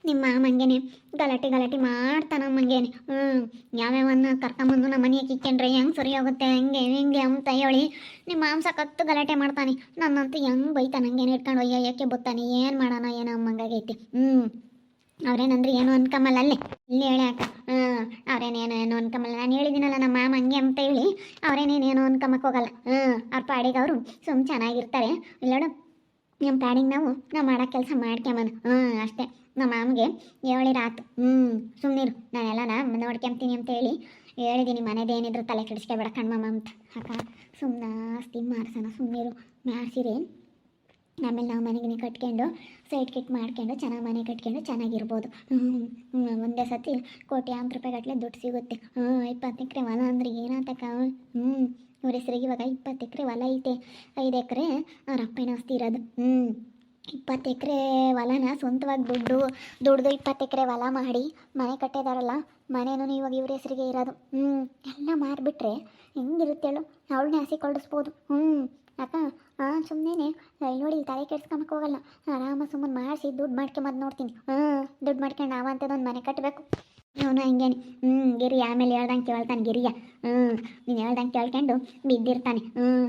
ನಿಮ್ಮ ಮಾಮ ಹಂಗೇನೆ ಗಲಾಟೆ ಗಲಾಟೆ ಮಾಡ್ತಾನ ಮಂಗೇನೆ. ಯಾವ್ಯಾವನ್ನ ಕರ್ಕೊಂಬಂದು ನಮ್ಮ ಮನೆಗೆ ಕಿಕ್ಕೊಂಡ್ರೆ ಹೆಂಗೆ ಸರಿ ಹೋಗುತ್ತೆ ಹಂಗೆ ಹಿಂಗೆ ಅಂತ ಹೇಳಿ ನಿಮ್ಮ ಮಾಮ ಸಖತ್ತು ಗಲಾಟೆ ಮಾಡ್ತಾನೆ. ನನ್ನಂತೂ ಹೆಂಗೆ ಬೈತಾನೆ ಹಂಗೇನೆ ಇಟ್ಕೊಂಡು ಯಾಕೆ ಬತ್ತಾನೆ ಏನು ಮಾಡೋಣ ಏನೋ ಅಮ್ಮಂಗಾಗೈತಿ. ಅವ್ರೇನಂದ್ರೆ ಏನು ಅನ್ಕಮ್ಮಲ್ಲ ಅಲ್ಲೇ ಇಲ್ಲಿ ಹೇಳಿ ಅಕ್ಕ. ಅವ್ರೇನೇನು ಏನು ಅನ್ಕಮ್ಮಲ್ಲ. ನಾನು ಹೇಳಿದ್ದೀನಲ್ಲ ನಮ್ಮ ಮಾಮ ಹಂಗೆ ಅಂತ ಹೇಳಿ ಅವ್ರೇನೇನೇನು ಅನ್ಕಮ್ಮಕ್ಕೆ ಹೋಗಲ್ಲ. ಅವ್ರ ಪಾಡಿಗೆ ಅವರು ಚೆನ್ನಾಗಿರ್ತಾರೆ. ಇಲ್ಲೋಡು ನಮ್ಮ ಪಾಡಿಗೆ ನಾವು ಮಾಡೋ ಕೆಲಸ ಮಾಡ್ಕೊಂಬಂದು ಅಷ್ಟೇ. ನಮ್ಮ ಮಾಮಗೆ ಹೇಳಿ ರಾತು ಸುಮ್ಮನಿರು ನಾನೆಲ್ಲ ನೋಡ್ಕೊಂತೀನಿ ಅಂತ ಹೇಳಿದ್ದೀನಿ. ಮನೆದೇನಿದ್ರು ತಲೆ ಕೆಡಿಸ್ಕೊಬೇಡ ಕಣ್ಮಮ್ಮ ಅಂತ. ಅಕ್ಕ ಸುಮ್ಮನೆ ಆಸ್ತಿ ಮಾರ್ಸೋಣ ಸುಮ್ಮನಿರು ಮಾಡಿಸಿರಿ. ಆಮೇಲೆ ನಾವು ಮನೆಗೆ ಕಟ್ಕೊಂಡು ಸೈಡ್ ಕಿಟ್ ಮಾಡ್ಕೊಂಡು ಚೆನ್ನಾಗಿ ಮನೆ ಕಟ್ಕೊಂಡು ಚೆನ್ನಾಗಿರ್ಬೋದು. ಒಂದೇ ಸತಿ ಕೋಟ್ಯಾಂತರ ರೂಪಾಯಿ ಗಟ್ಟಲೆ ದುಡ್ಡು ಸಿಗುತ್ತೆ. 20 ಎಕರೆ ಹೊಲ ಅಂದ್ರೆ ಏನಂತಕ್ಕ. ಇವ್ರ ಹೆಸ್ರಿಗೆ ಇವಾಗ 20 ಎಕರೆ ಹೊಲ ಐತೆ. 5 ಎಕರೆ ಅವ್ರ ಅಪ್ಪನ ಆಸ್ತಿ ಇರೋದು. 20 ಎಕರೆ ಹೊಲನ ಸ್ವಂತವಾಗಿ ದುಡ್ದು 20 ಎಕರೆ ಹೊಲ ಮಾಡಿ ಮನೆ ಕಟ್ಟಿದಾರಲ್ಲ. ಮನೇನೂ ಇವಾಗ ಇವ್ರ ಹೆಸರಿಗೆ ಇರೋದು. ಎಲ್ಲ ಮಾರಿಬಿಟ್ರೆ ಹೆಂಗಿರುತ್ತೆ ಹೇಳು. ಅವಳನ್ನೇ ಹಸಿ ಕೊಳ್ಳಿಸ್ಬೋದು. ಅಕ್ಕ ಸುಮ್ಮನೆ ನೋಡಿ ತಲೆ ಕೆಡ್ಸ್ಕೊಂಬಕ್ಕೆ ಹೋಗಲ್ಲ. ಆರಾಮ ಸುಮ್ಮನೆ ಮಾಡಿಸಿ ದುಡ್ಡು ಮಾಡ್ಕೊಂಬದು ನೋಡ್ತೀನಿ. ದುಡ್ಡು ಮಾಡ್ಕೊಂಡು ನಾವಂತದೊಂದು ಮನೆ ಕಟ್ಟಬೇಕು. ಅವನು ಹಂಗೇನೆ ಗಿರಿ ಆಮೇಲೆ ಹೇಳ್ದಂಗೆ ಕೇಳ್ತಾನೆ. ಗಿರಿಯ ನೀನು ಹೇಳ್ದಂಗೆ ಕೇಳ್ಕೊಂಡು ಬಿದ್ದಿರ್ತಾನೆ.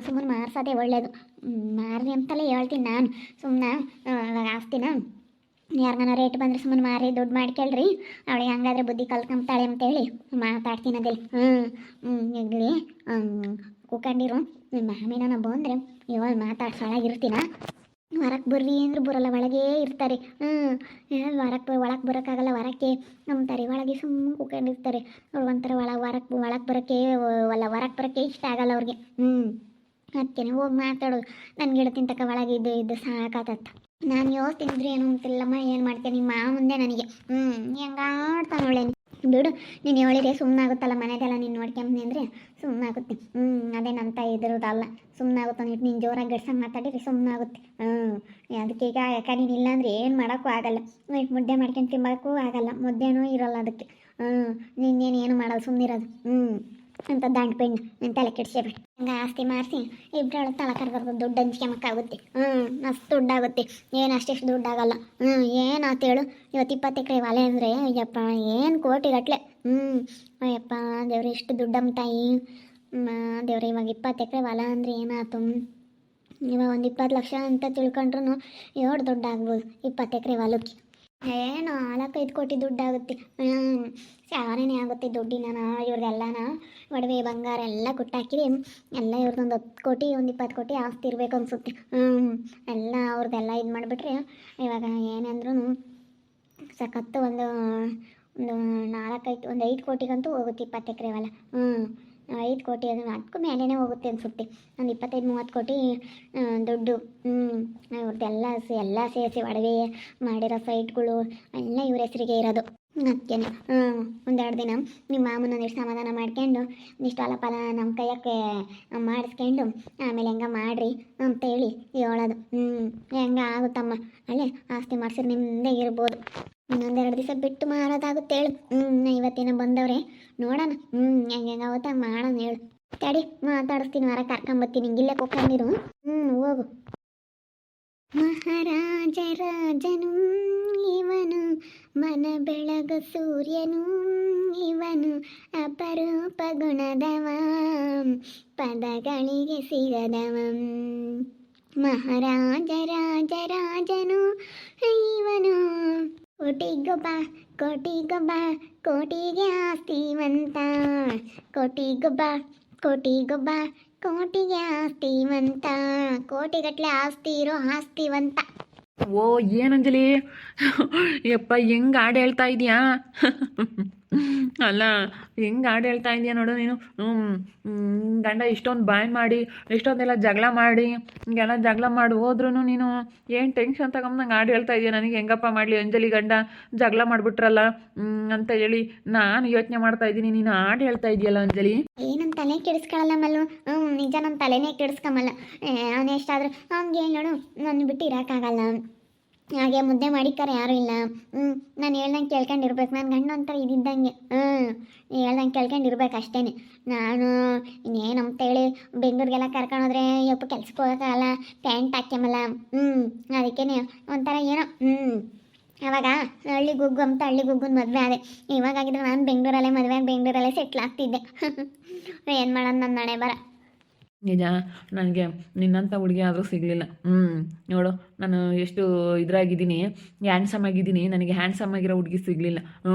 ಸುಮ್ಮನೆ ಮಾರ್ಸೋದೇ ಒಳ್ಳೇದು. ಮಾರಿ ಅಂತಲೇ ಹೇಳ್ತೀನಿ ನಾನು. ಸುಮ್ಮನೆ ಆಸ್ತಿನ ಯಾರಿಗಾನ ರೇಟ್ ಬಂದರೆ ಸುಮ್ಮನೆ ಮಾರಿ ದುಡ್ಡು ಮಾಡ್ಕೊಳ್ರಿ. ಅವಳಿಗೆ ಹಂಗಾದ್ರೆ ಬುದ್ಧಿ ಕಲ್ತ್ಕೊಂತಾಳೆ ಅಂತೇಳಿ ಮಾತಾಡ್ತೀನಿ ಅದಿಲ್ಲ. ಇಲ್ಲಿ ಕೂಕೊಂಡಿರು. ಮಾಮಿನ ಬಂದರೆ ಇವಾಗ ಮಾತಾಡ್ಸೊಳಗಿರ್ತೀನ. ಹೊರಕ್ಕೆ ಬರ್ರಿ ಅಂದ್ರೆ ಬರೋಲ್ಲ, ಒಳಗೇ ಇರ್ತಾರೆ. ಒಳಗೆ ಬರೋಕ್ಕಾಗಲ್ಲ. ಹೊರಕ್ಕೆ ನಂಬ್ತಾರೆ. ಒಳಗೆ ಸುಮ್ಮನೆ ಕೂಕೊಂಡಿರ್ತಾರೆ. ಅವ್ರು ಒಂಥರ ಹೊರಕ್ಕೆ ಬರೋಕ್ಕೆ ಹೊರಗೆ ಬರೋಕ್ಕೆ ಇಷ್ಟ ಆಗಲ್ಲ ಅವ್ರಿಗೆ. ಅದಕ್ಕೆ ಹೋಗಿ ಮಾತಾಡೋದು. ನನ್ನ ಗಿಡ ತಿಂತಕ್ಕ ಒಳಗೆ ಇದ್ದು ಸಾಕಾತತ್ತ. ನಾನು ಯೋಚಿಸಿದ್ರೆ ಏನು ಅಂತಿಲ್ಲಮ್ಮ. ಏನು ಮಾಡ್ತೇನೆ ನಿಮ್ಮ ಮುಂದೆ ನನಗೆ ಹೆಂಗಾಡ್ತಾನೆ ಒಳ್ಳೆ. ಬಿಡು ನೀನು ಹೇಳಿದ್ರೆ ಸುಮ್ಮನಾಗುತ್ತಲ್ಲ. ಮನೆದೆಲ್ಲ ನೀನು ನೋಡ್ಕೊಂಬನಿ ಅಂದರೆ ಸುಮ್ಮನಾಗುತ್ತೆ. ಅದೇ ನಮ್ಮ ಇದಿರೋದಲ್ಲ. ಸುಮ್ಮನಾಗುತ್ತೆ ನೀನು ಜೋರಾಗಿ ಗಡ್ಸಂಗೆ ಮಾತಾಡಿರಿ ಸುಮ್ಮನಾಗುತ್ತೆ. ಅದಕ್ಕೆ ಈಗ ಯಾಕೆ ನೀನು ಇಲ್ಲಾಂದ್ರೆ ಏನು ಮಾಡೋಕ್ಕೂ ಆಗಲ್ಲ. ಮುದ್ದೆ ಮಾಡ್ಕೊಂಡು ತಿನ್ನೋಕ್ಕೂ ಆಗಲ್ಲ. ಮುದ್ದೆನೂ ಇರೋಲ್ಲ ಅದಕ್ಕೆ. ನಿನ್ನೇನು ಏನು ಮಾಡಲ್ಲ ಸುಮ್ಮನಿರೋದು. ಅಂತ ದಂಡು ಪೆಣ್ಣು ನೀನು ತಲೆ ಕೆಡಿಸ್ಬೇಡ. ಹಂಗೆ ಆಸ್ತಿ ಮಾರಿಸಿ ಇಬ್ಬರು ತಲೆ ಕರ್ಬಾರ್ದು. ದುಡ್ಡು ಹಂಚ್ಕೊಂಬಕ್ಕಾಗುತ್ತೆ. ಮಸ್ತ್ ದುಡ್ಡಾಗುತ್ತೆ. ಏನು ಅಷ್ಟೆಷ್ಟು ದುಡ್ಡಾಗಲ್ಲ. ಏನಾಯ್ತು ಹೇಳು. ಇವತ್ತು 20 ಎಕರೆ ಹೊಲ ಅಂದರೆ ಅಯ್ಯಪ್ಪ ಏನು ಕೋಟಿಗಟ್ಟಲೆ. ಅಯ್ಯಪ್ಪ ದೇವ್ರೆ ಇಷ್ಟು ದುಡ್ಡಮ್ಮ ತಾಯಿ. ದೇವ್ರೆ ಇವಾಗ 20 ಎಕರೆ ಹೊಲ ಅಂದರೆ ಏನಾಯ್ತು. ಇವಾಗ ಒಂದು 20 ಲಕ್ಷ ಅಂತ ತಿಳ್ಕೊಂಡ್ರು ಎಷ್ಟು ದುಡ್ಡಾಗ್ಬೋದು 20 ಎಕರೆ ಹೊಲಕ್ಕೆ. ಏನು 4-5 ಕೋಟಿ ದುಡ್ಡಾಗುತ್ತೆ. ಸಾವನೇ ಆಗುತ್ತೆ ದುಡ್ಡಿನ. ಇವ್ರದ್ದೆಲ್ಲನ ಒಡವೆ ಬಂಗಾರ ಎಲ್ಲ ಕೊಟ್ಟಾಕಿರಿ. ಎಲ್ಲ ಇವ್ರದ್ದೊಂದು 10 ಕೋಟಿ 20 ಕೋಟಿ ಆಸ್ತಿ ಇರಬೇಕು ಅನ್ಸುತ್ತೆ. ಎಲ್ಲ ಅವ್ರದ್ದೆಲ್ಲ ಇದು ಮಾಡಿಬಿಟ್ರೆ ಇವಾಗ ಏನಂದ್ರೂ ಸಖತ್ತು ಒಂದು 5 ಕೋಟಿಗಂತೂ ಹೋಗುತ್ತೆ 20 ಎಕರೆ ಹೊಲ. 5 ಕೋಟಿ ಅದಕ್ಕೂ ಮೇಲೇ ಹೋಗುತ್ತೆ ಅನಿಸುತ್ತೆ. ಒಂದು 25-30 ಕೋಟಿ ದುಡ್ಡು. ಇವ್ರದ್ದೆಲ್ಲ ಎಲ್ಲ ಸೇರಿಸಿ ಒಡವೆ ಮಾಡಿರೋ ಸೈಟ್ಗಳು ಎಲ್ಲ ಇವ್ರ ಹೆಸರಿಗೆ ಇರೋದು. ಅದಕ್ಕೇನೆ 1-2 ದಿನ ನಿಮ್ಮ ಮಾಮನ ಒಂದಿಷ್ಟು ಸಮಾಧಾನ ಮಾಡ್ಕೊಂಡು ಒಂದಿಷ್ಟು ಹೊಲ ಫಲ ನಮ್ಮ ಕೈಯಕ್ಕೆ ಮಾಡಿಸ್ಕೊಂಡು ಆಮೇಲೆ ಹೆಂಗೆ ಮಾಡ್ರಿ ಅಂತೇಳಿ ಹೇಳೋದು. ಹೆಂಗೆ ಆಗುತ್ತಮ್ಮ ಅಲ್ಲೇ ಆಸ್ತಿ ಮಾಡಿಸಿದ್ರೆ ನಿಮ್ಮದೇ ಇರ್ಬೋದು. ಇನ್ನೊಂದೆರಡು ದಿವಸ ಬಿಟ್ಟು ಮಾರೋದಾಗುತ್ತೆ ಹೇಳು. ಇವತ್ತಿನ ಬಂದವ್ರೆ ನೋಡೋಣ ಹೆಂಗಾಗುತ್ತೆ ಹಂಗೆ ಮಾಡೋಣ ಹೇಳು. ತಡಿ ಮಾತಾಡಿಸ್ತೀನಿ. ಹೊರ ಕರ್ಕೊಂಬತ್ತೀನಿ. ಹಿಂಗಿಲ್ಲೇ ಕೂಕೊಂಡಿರು. ಹೋಗು. ಮಹಾರಾಜ ರಾಜನು ಇವನು, ಮನ ಬೆಳಗ ಸೂರ್ಯನು ಇವನು, ಅಪರೂಪ ಗುಣದವ ಪದಗಳಿಗೆ ಸಿಗದವ. ಮಹಾರಾಜ ರಾಜ ರಾಜನು ಇವನು, ಕೋಟಿಗೊಬ್ಬ ಕೋಟಿಗೊಬ್ಬ ಕೋಟಿಗೆ ಆಸ್ತಿವಂತ. ಕೋಟಿಗೊಬ್ಬ ಕೋಟಿಗೊಬ್ಬ ಕೋಟಿಗೆ ಆಸ್ತಿವಂತ. ಕೋಟಿಗಟ್ಟಲೆ ಆಸ್ತಿ ಇರೋ ಆಸ್ತಿವಂತ. ಓ ಏನಂಜಲಿ ಯಪ್ಪ ಹೆಂಗೆ ಹಾಡು ಹೇಳ್ತಾ ಇದೀಯಾ. ಅಲ್ಲ ಹೆಂಗೆ ಹಾಡು ಹೇಳ್ತಾ ಇದೀಯ ನೋಡು ನೀನು. ಗಂಡ ಇಷ್ಟೊಂದು ಬಾಯ್ ಮಾಡಿ ಇಷ್ಟೊಂದೆಲ್ಲ ಜಗಳ ಮಾಡಿ ಹಿಂಗೆಲ್ಲ ಜಗಳ ಮಾಡಿ ಹೋದ್ರೂ ನೀನು ಏನು ಟೆನ್ಷನ್ ತಗೊಂಬಂಗೆ ಹಾಡು ಹೇಳ್ತಾ ಇದೆಯಾ. ನನಗೆ ಹೆಂಗಪ್ಪ ಮಾಡಲಿ ಅಂಜಲಿ ಗಂಡ ಜಗಳ ಮಾಡಿಬಿಟ್ರಲ್ಲ ಅಂತ ಹೇಳಿ ನಾನು ಯೋಚನೆ ಮಾಡ್ತಾ ಇದ್ದೀನಿ. ನೀನು ಹಾಡು ಹೇಳ್ತಾ ಇದೆಯಲ್ಲ ಅಂಜಲಿ. ಏನಂತ ತಲೆ ಕೆಡಿಸ್ಕೊಳ್ಳಲ್ಲ ಮಲ್ಲು. ನಿಜ ನನ್ನ ತಲೆನೇ ಕೆಡಿಸ್ಕೊಂಬಲ್ಲ. ಅವನು ಎಷ್ಟಾದರೂ ಹಂಗೆ ನೋಡು ನನ್ನ ಬಿಟ್ಟು ಇರೋಕ್ಕಾಗಲ್ಲ. ಹಾಗೆ ಮುದ್ದೆ ಮಾಡಿಕ್ಕಾರೆ ಯಾರೂ ಇಲ್ಲ. ನಾನು ಹೇಳ್ದಂಗೆ ಕೇಳ್ಕೊಂಡಿರ್ಬೇಕು. ನನ್ನ ಗಂಡ ಒಂಥರ ಇದ್ದಿದ್ದಂಗೆ. ಹೇಳ್ದಂಗೆ ಕೇಳ್ಕೊಂಡಿರ್ಬೇಕು ಅಷ್ಟೇ. ನಾನು ಇನ್ನೇನು ಅಂತೇಳಿ ಬೆಂಗಳೂರಿಗೆಲ್ಲ ಕರ್ಕೊಂಡೋದ್ರೆ ಯಪ್ಪ ಕೆಲ್ಸಕ್ಕೆ ಹೋಗೋಕ್ಕಾಗಲ್ಲ. ಪ್ಯಾಂಟ್ ಹಾಕ್ಯಮಲ್ಲ. ಅದಕ್ಕೇ ಒಂಥರ ಏನೋ ಅವಾಗ ಹಳ್ಳಿ ಗುಗ್ಗು ಅಂತ ಹಳ್ಳಿ ಗುಗ್ಗನ ಮದುವೆ ಆದೆ. ಇವಾಗಾಗಿದ್ರೆ ನಾನು ಬೆಂಗಳೂರಲ್ಲೇ ಮದುವೆ ಆಗಿ ಬೆಂಗಳೂರಲ್ಲೇ ಸೆಟ್ಲ್ ಆಗ್ತಿದ್ದೆ. ಏನು ಮಾಡೋದು ನನ್ನ ಹಣೆ ಬರ. ನಿಜ, ನನಗೆ ನಿನ್ನಂಥ ಹುಡುಗಿ ಆದರೂ ಸಿಗಲಿಲ್ಲ. ನೋಡು, ನಾನು ಎಷ್ಟು ಇದ್ರಾಗಿದ್ದೀನಿ, ಹ್ಯಾಂಡ್ಸಮ್ ಆಗಿದ್ದೀನಿ, ನನಗೆ ಹ್ಯಾಂಡ್ಸಮ್ ಆಗಿರೋ ಹುಡುಗಿ ಸಿಗಲಿಲ್ಲ.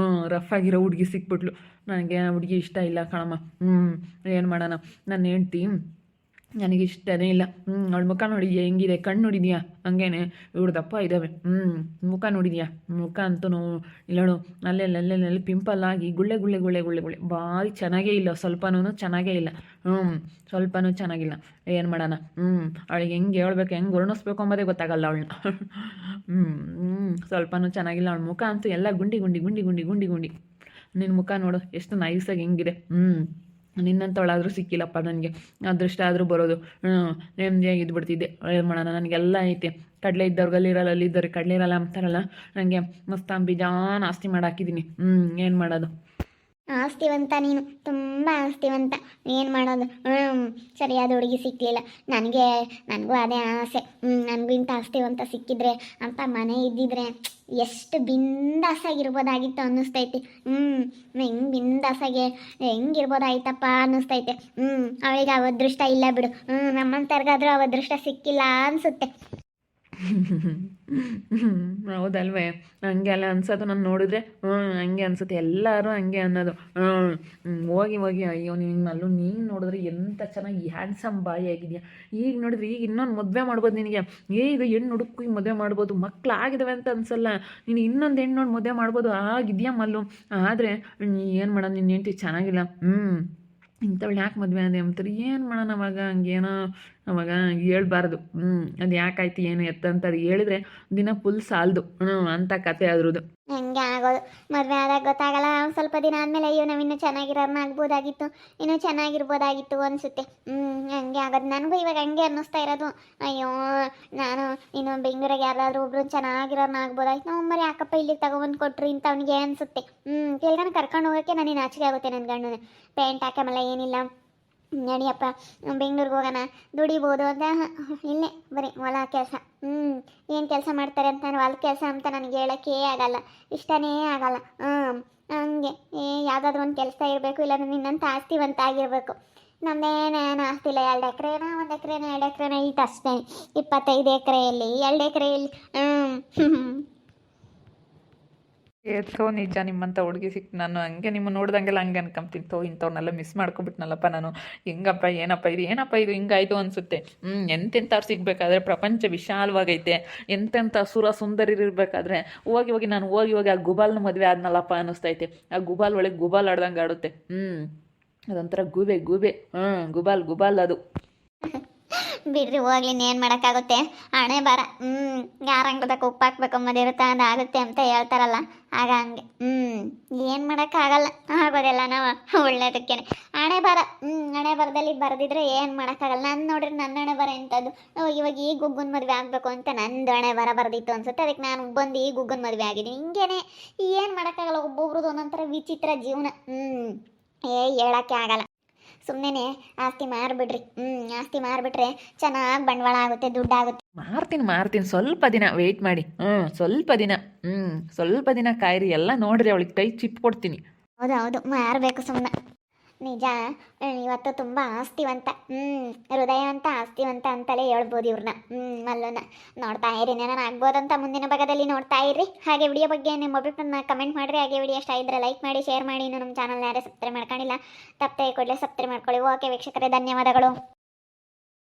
ರಫ್ ಆಗಿರೋ ಹುಡುಗಿ ಸಿಕ್ಬಿಟ್ಲು. ನನಗೆ ಆ ಹುಡುಗಿ ಇಷ್ಟ ಇಲ್ಲ ಕಣಮ್ಮ. ಏನು ಮಾಡೋಣ, ನನ್ನ ಹೆಂಡ್ತಿ ನನಗೆ ಇಷ್ಟನೇ ಇಲ್ಲ. ಅವಳ ಮುಖ ನೋಡಿ ಹೆಂಗಿದೆ, ಕಣ್ಣು ನೋಡಿದ್ಯಾ ಹಂಗೇನೆ ಇವಳು ದಪ್ಪ ಇದ್ದಾವೆ. ಮುಖ ನೋಡಿದ್ಯಾ, ಮುಖ ಅಂತೂ ಇಲ್ಲೋಳು ಅಲ್ಲೆಲ್ಲಿ ಪಿಂಪಲ್ ಆಗಿ ಗುಳ್ಳೆ ಗುಳ್ಳೆ ಗುಳ್ಳೆ ಗುಳ್ಳೆ ಗುಳ್ಳೆ ಭಾರಿ ಚೆನ್ನಾಗೇ ಇಲ್ಲ, ಸ್ವಲ್ಪನೂ ಚೆನ್ನಾಗೇ ಇಲ್ಲ. ಸ್ವಲ್ಪನೂ ಚೆನ್ನಾಗಿಲ್ಲ. ಏನು ಮಾಡೋಣ. ಅವಳಿಗೆ ಹೆಂಗೆ ಹೇಳ್ಬೇಕು, ಹೆಂಗೆ ವರ್ಣಿಸ್ಬೇಕು ಅಂಬೋದೇ ಗೊತ್ತಾಗಲ್ಲ ಅವಳನ್ನ. ಸ್ವಲ್ಪನೂ ಚೆನ್ನಾಗಿಲ್ಲ ಅವಳ ಮುಖ ಅಂತೂ ಎಲ್ಲ ಗುಂಡಿ ಗುಂಡಿ ಗುಂಡಿ ಗುಂಡಿ ಗುಂಡಿ ಗುಂಡಿ. ನಿನ್ನ ಮುಖ ನೋಡು ಎಷ್ಟು ನೈಸಾಗಿ ಹೆಂಗಿದೆ. ನಿನ್ನಂಥವಳಾದರೂ ಸಿಕ್ಕಿಲ್ಲಪ್ಪ ನನಗೆ. ಅದೃಷ್ಟ ಆದರೂ ಬರೋದು. ನೆಮ್ಮದಿಯಾಗಿ ಇದ್ಬಿಡ್ತಿದ್ದೆ. ಏನು ಮಾಡೋಣ, ನನಗೆಲ್ಲ ಐತೆ. ಕಡಲೆ ಇದ್ದವ್ರಿಗೆ ಅಲ್ಲಿರಲ್ಲ, ಅಲ್ಲಿದ್ದವ್ರಿಗೆ ಕಡಲೆ ಇರಲ್ಲ ಅಂತಾರಲ್ಲ, ನನಗೆ ಮಸ್ತ್ ಬೇಜಾನ್ ಆಸ್ತಿ ಮಾಡಾಕಿದ್ದೀನಿ. ಏನು ಮಾಡೋದು. ಆಸ್ತಿವಂತ ನೀನು, ತುಂಬ ಆಸ್ತಿವಂತ. ಏನು ಮಾಡೋದು. ಸರಿಯಾದ ಹುಡುಗಿ ಸಿಕ್ಕಲಿಲ್ಲ ನನಗೂ ಅದೇ ಆಸೆ. ನನಗೂ ಇಂಥ ಆಸ್ತಿವಂತ ಸಿಕ್ಕಿದ್ರೆ ಅಂತ ಮನೆ ಇದ್ದಿದ್ರೆ ಎಷ್ಟು ಬಿಂದಾಸಾಗಿರ್ಬೋದಾಗಿತ್ತು ಅನ್ನಿಸ್ತೈತಿ. ಹೆಂಗೆ ಬಿಂದಾಸಾಗೆ ಹೆಂಗಿರ್ಬೋದಾಯ್ತಪ್ಪ ಅನ್ನಿಸ್ತೈತೆ. ಅವಳಿಗೆ ಅವ ಅದೃಷ್ಟ ಇಲ್ಲ ಬಿಡು. ನಮ್ಮಂತರ್ಗಾದ್ರೂ ಅವ ಅದೃಷ್ಟ ಸಿಕ್ಕಿಲ್ಲ ಅನಿಸುತ್ತೆ. ಹೌದಲ್ವೇ, ಹಂಗೆ ಎಲ್ಲ ಅನ್ಸೋದು. ನಾನು ನೋಡಿದ್ರೆ ಹಂಗೆ ಅನ್ಸುತ್ತೆ. ಎಲ್ಲರೂ ಹಂಗೆ ಅನ್ನೋದು. ಹೋಗಿ ಹೋಗಿ ಅಯ್ಯೋ ನೀನು ನೋಡಿದ್ರೆ ಎಂಥ ಚೆನ್ನಾಗಿ ಹ್ಯಾಂಡ್ಸಮ್ ಬಾಯಿ ಆಗಿದೆಯಾ. ಈಗ ನೋಡಿದ್ರೆ ಈಗ ಇನ್ನೊಂದು ಮದುವೆ ಮಾಡ್ಬೋದು ನಿನಗೆ. ಈಗ ಹೆಣ್ಣು ಹುಡುಕಿ ಮದುವೆ ಮಾಡ್ಬೋದು, ಮಕ್ಳು ಆಗಿದಾವೆ ಅಂತ ಅನ್ಸಲ್ಲ. ನೀನು ಇನ್ನೊಂದು ಹೆಣ್ಣು ನೋಡಿ ಮದುವೆ ಮಾಡ್ಬೋದು, ಆಗಿದೆಯಾ ಮಲ್ಲು. ಆದರೆ ಏನು ಮಾಡೋದು, ನಿನ್ನ ಹೆಂಡತಿ ಚೆನ್ನಾಗಿಲ್ಲ. ಇಂಥವಳು ಯಾಕೆ ಮದುವೆ ಅದೇ ಅಂತಾರೆ. ಏನು ಮಾಡೋಣ ಅವಾಗ. ಹಂಗೇನೋ ಅವಾಗ ಹೇಳ್ಬಾರ್ದು. ಅದು ಯಾಕಾಯ್ತು ಏನು ಎತ್ತಂತ ಅದು ಹೇಳಿದ್ರೆ ದಿನ ಫುಲ್ ಸಾಲದು ಅಂತ ಕತೆ ಅದ್ರದ್ದು. ಹಂಗೆ ಆಗೋದು. ಮದುವೆ ಆದಾಗ ಗೊತ್ತಾಗಲ್ಲ. ಒಂದು ಸ್ವಲ್ಪ ದಿನ ಆದಮೇಲೆ ಅಯ್ಯೋ ನಾವು ಇನ್ನೂ ಚೆನ್ನಾಗಿರೋರ್ನ ಆಗ್ಬೋದಾಗಿತ್ತು, ಇನ್ನೂ ಚೆನ್ನಾಗಿರ್ಬೋದಾಗಿತ್ತು ಅನಿಸುತ್ತೆ. ಹಂಗೆ ಆಗೋದು. ನನಗೂ ಇವಾಗ ಹಂಗೆ ಅನ್ನಿಸ್ತಾ ಇರೋದು. ಅಯ್ಯೋ ನಾನು ಇನ್ನು ಬೆಂಗಳೂರಿಗೆ ಯಾರಾದರೂ ಒಬ್ರು ಚೆನ್ನಾಗಿರೋರ್ನ ಆಗ್ಬೋದಾಗಿತ್ತು. ನಾವು ಮರಿ ಯಾಕಪ್ಪ ಇಲ್ಲಿಗೆ ತಗೊಬಂದು ಕೊಟ್ರು ಇಂಥವ್ನಿಗೆ ಅನಿಸುತ್ತೆ. ಕೆಳಗಡೆ ಕರ್ಕೊಂಡು ಹೋಗೋಕ್ಕೆ ನನಗೆ ನಾಚಿಕೆ ಆಗುತ್ತೆ. ನನ್ನ ಗಂಡನ ಪೇಂಟ್ ಹಾಕಮಲ್ಲ ಏನಿಲ್ಲ, ನಡಿಯಪ್ಪ ಬೆಂಗಳೂರಿಗೆ ಹೋಗೋಣ ದುಡಿಬೋದು ಅಂತ. ಇಲ್ಲೇ ಬರೀ ಹೊಲ ಕೆಲಸ. ಏನು ಕೆಲಸ ಮಾಡ್ತಾರೆ ಅಂತ ಹೊಲ ಕೆಲಸ ಅಂತ ನನಗೆ ಹೇಳೋಕ್ಕೆ ಆಗಲ್ಲ, ಇಷ್ಟನೇ ಆಗಲ್ಲ. ಹಂಗೆ ಯಾವುದಾದ್ರೂ ಒಂದು ಕೆಲಸ ಇರಬೇಕು, ಇಲ್ಲ ನಿನ್ನಂತ ಆಸ್ತಿವಂತ ಆಗಿರಬೇಕು. ನಮ್ಮದೇನೇನು ಆಸ್ತಿ ಇಲ್ಲ. 2 ಎಕರೆನ 1 ಎಕರೆನ 2 ಎಕರೆನ ಇಟ್ಟು ಅಷ್ಟೇ. 25 ಎಕರೆಯಲ್ಲಿ 2 ಎಕರೆಯಲ್ಲಿ ಏತೋ ನಿಜ, ನಿಮ್ಮಂಥ ಹುಡುಗಿ ಸಿಕ್ತು. ನಾನು ಹಂಗೆ ನಿಮ್ಮ ನೋಡ್ದಂಗೆಲ್ಲ ಹಂಗೆ ಅನ್ಕೊಂತೀನಿ. ಇಂಥವ್ರನ್ನೆಲ್ಲ ಮಿಸ್ ಮಾಡ್ಕೊಬಿಟ್ನಲ್ಲಪ್ಪ ನಾನು. ಹೆಂಗಪ್ಪ ಏನಪ್ಪ ಇದು ಹಿಂಗಾಯ್ತು ಅನಿಸುತ್ತೆ. ಎಂತೆಂಥವ್ರು ಸಿಗಬೇಕಾದ್ರೆ ಪ್ರಪಂಚ ವಿಶಾಲವಾಗೈತೆ. ಎಂತೆಂಥ ಸುಂದರಿರ್ಬೇಕಾದ್ರೆ ಹೋಗಿ ನಾನು ಹೋಗಿ ಆ ಗುಬಾಲ್ನ ಮದುವೆ ಆದ್ನಲ್ಲಪ್ಪ ಅನ್ನಿಸ್ತೈತೆ. ಆ ಗುಬಾಲ್ ಒಳಗೆ ಗುಬಾಲ್ ಆಡ್ದಂಗೆ ಆಡುತ್ತೆ. ಅದೊಂಥರ ಗೂಬೆ ಗುಬಾಲ್ ಅದು. ಬಿಡ್ರಿ ಹೋಗ್ಲಿ, ಇನ್ನೇನು ಮಾಡೋಕ್ಕಾಗುತ್ತೆ. ಹಣೆ ಬರ. ಯಾರ ಅಂಗದಾಗ ಉಪ್ಪು ಹಾಕ್ಬೇಕು ಅನ್ನೋದಿರುತ್ತೆ, ಅದಾಗುತ್ತೆ ಅಂತ ಹೇಳ್ತಾರಲ್ಲ, ಆಗ ಹಂಗೆ. ಏನು ಮಾಡೋಕ್ಕಾಗಲ್ಲ. ಆಗೋದೆಲ್ಲ ನಾವು ಒಳ್ಳೇದಕ್ಕೇನೆ. ಹಣೆ ಬರ. ಹಣೆ ಬರದಲ್ಲಿ ಬರೆದಿದ್ರೆ ಏನು ಮಾಡೋಕ್ಕಾಗಲ್ಲ. ನಾನು ನೋಡ್ರಿ ನನ್ನ ಹಣೆ ಬರ ಎಂಥದ್ದು. ಇವಾಗ ಈ ಗುಗ್ಗನ ಮದುವೆ ಆಗಬೇಕು ಅಂತ ನಂದು ಹಣೆ ಬರ ಬರೆದಿತ್ತು ಅನ್ಸುತ್ತೆ. ಅದಕ್ಕೆ ನಾನು ಬಂದು ಈ ಗುಗ್ಗನ ಮದುವೆ ಆಗಿದ್ದೀನಿ. ಹಿಂಗೇನೆ ಏನು ಮಾಡೋಕ್ಕಾಗಲ್ಲ. ಒಬ್ಬೊಬ್ರದ್ದು ಒಂದೊಂಥರ ವಿಚಿತ್ರ ಜೀವನ. ಹೇಳೋಕ್ಕೆ ಆಗಲ್ಲ. ಸುಮ್ಮನೆ ಆಸ್ತಿ ಮಾರಿಬಿಡ್ರಿ. ಆಸ್ತಿ ಮಾರಿಬಿಟ್ರೆ ಚೆನ್ನಾಗಿ ಬಂಡವಾಳ ಆಗುತ್ತೆ, ದುಡ್ಡಾಗುತ್ತೆ. ಮಾರ್ತೀನಿ ಸ್ವಲ್ಪ ದಿನ ವೆಯ್ಟ್ ಮಾಡಿ. ಸ್ವಲ್ಪ ದಿನ ಕಾಯಿರಿ. ಎಲ್ಲ ನೋಡ್ರಿ, ಅವಳಿಗೆ ಕೈ ಚಿಪ್ ಕೊಡ್ತೀನಿ. ಹೌದು ಮಾರಬೇಕು ಸುಮ್ಮನೆ. ನಿಜ, ಇವತ್ತು ತುಂಬ ಆಸ್ತಿವಂತ. ಹೃದಯವಂತ ಆಸ್ತಿವಂತ ಅಂತಲೇ ಹೇಳ್ಬೋದು ಇವ್ರನ್ನ. ಮಲ್ಲನ್ನ ನೋಡ್ತಾ ಇರಿ. ನಾನು ಆಗ್ಬೋದಂತ ಮುಂದಿನ ಭಾಗದಲ್ಲಿ ನೋಡ್ತಾ ಇರ್ರಿ. ಹಾಗೆ ವಿಡಿಯೋ ಬಗ್ಗೆ ನಿಮ್ಮ ಅಭಿಪ್ರಾಯನ ಕಮೆಂಟ್ ಮಾಡಿರಿ. ಹಾಗೆ ವಿಡಿಯೋ ಇಷ್ಟ ಇದ್ದರೆ ಲೈಕ್ ಮಾಡಿ, ಶೇರ್ ಮಾಡಿ. ಇನ್ನು ನಮ್ಮ ಚಾನಲ್ನ ಯಾರೇ ಸಬ್ಸ್ಕ್ರೈಬ್ ಮಾಡ್ಕೊಂಡಿಲ್ಲ ತಪ್ಪದೆ ಕೂಡಲೇ ಸಬ್ಸ್ಕ್ರೈಬ್ ಮಾಡ್ಕೊಳ್ಳಿ. ಓಕೆ ವೀಕ್ಷಕರೇ, ಧನ್ಯವಾದಗಳು.